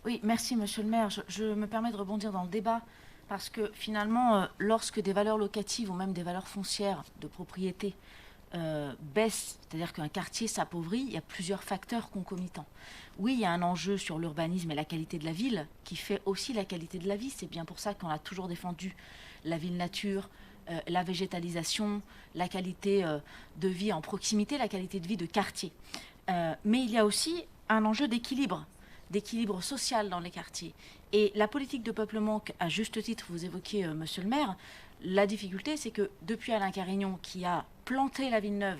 Oui, merci Monsieur le maire. Je me permets de rebondir dans le débat parce que finalement, lorsque des valeurs locatives ou même des valeurs foncières de propriété baissent, c'est-à-dire qu'un quartier s'appauvrit, il y a plusieurs facteurs concomitants. Oui, il y a un enjeu sur l'urbanisme et la qualité de la ville qui fait aussi la qualité de la vie. C'est bien pour ça qu'on a toujours défendu la ville nature, la végétalisation, la qualité de vie en proximité, la qualité de vie de quartier. Mais il y a aussi un enjeu d'équilibre social dans les quartiers. Et la politique de peuplement, à juste titre, vous évoquiez, monsieur le maire, la difficulté, c'est que depuis Alain Carignon, qui a planté la Villeneuve,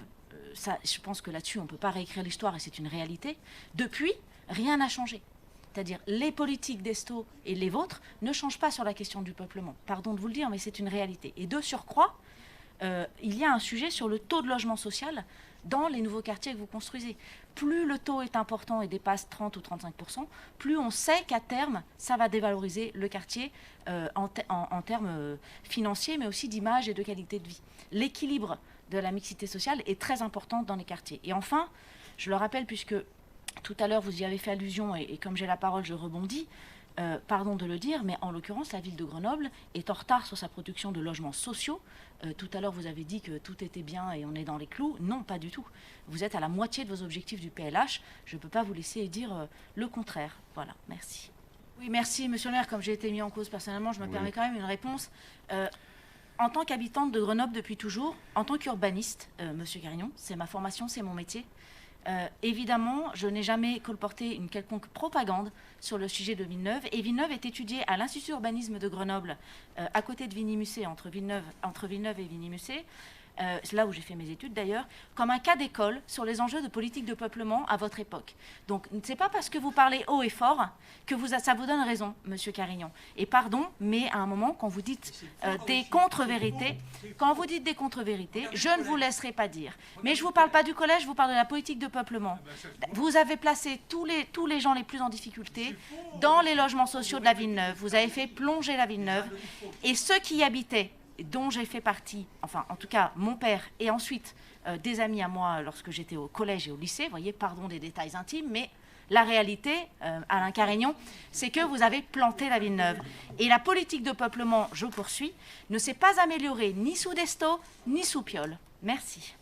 ça, je pense que là-dessus, on ne peut pas réécrire l'histoire et c'est une réalité, depuis, rien n'a changé. C'est-à-dire les politiques d'Esto et les vôtres ne changent pas sur la question du peuplement. Pardon de vous le dire, mais c'est une réalité. Et de surcroît, il y a un sujet sur le taux de logement social dans les nouveaux quartiers que vous construisez. Plus le taux est important et dépasse 30 ou 35%, plus on sait qu'à terme, ça va dévaloriser le quartier en termes financiers, mais aussi d'image et de qualité de vie. L'équilibre de la mixité sociale est très important dans les quartiers. Et enfin, je le rappelle, puisque tout à l'heure vous y avez fait allusion, et comme j'ai la parole, je rebondis, pardon de le dire, mais en l'occurrence, la ville de Grenoble est en retard sur sa production de logements sociaux. Tout à l'heure, vous avez dit que tout était bien et on est dans les clous. Non, pas du tout. Vous êtes à la moitié de vos objectifs du PLH. Je ne peux pas vous laisser dire le contraire. Voilà, merci. Oui, merci, monsieur le maire. Comme j'ai été mis en cause personnellement, je me permets quand même une réponse. En tant qu'habitante de Grenoble depuis toujours, en tant qu'urbaniste, monsieur Carignon, c'est ma formation, c'est mon métier. Évidemment, je n'ai jamais colporté une quelconque propagande sur le sujet de Villeneuve. Et Villeneuve est étudié à l'Institut d'urbanisme de Grenoble, à côté de Vigny-Musset, entre Villeneuve et Vigny-Musset. C'est là où j'ai fait mes études d'ailleurs, comme un cas d'école sur les enjeux de politique de peuplement à votre époque. Donc, ce n'est pas parce que vous parlez haut et fort que ça vous donne raison, monsieur Carignon. Et pardon, mais à un moment, quand vous dites des contre-vérités, je ne vous laisserai pas dire. Mais je ne vous parle pas du collège, je vous parle de la politique de peuplement. Vous avez placé tous les gens les plus en difficulté dans les logements sociaux de la Villeneuve. Vous avez fait plonger la Villeneuve. Et ceux qui y habitaient, dont j'ai fait partie, enfin en tout cas mon père et ensuite des amis à moi lorsque j'étais au collège et au lycée, vous voyez, pardon des détails intimes, mais la réalité, Alain Carignon, c'est que vous avez planté la Villeneuve. Et la politique de peuplement, je poursuis, ne s'est pas améliorée ni sous Desto, ni sous Piolle. Merci.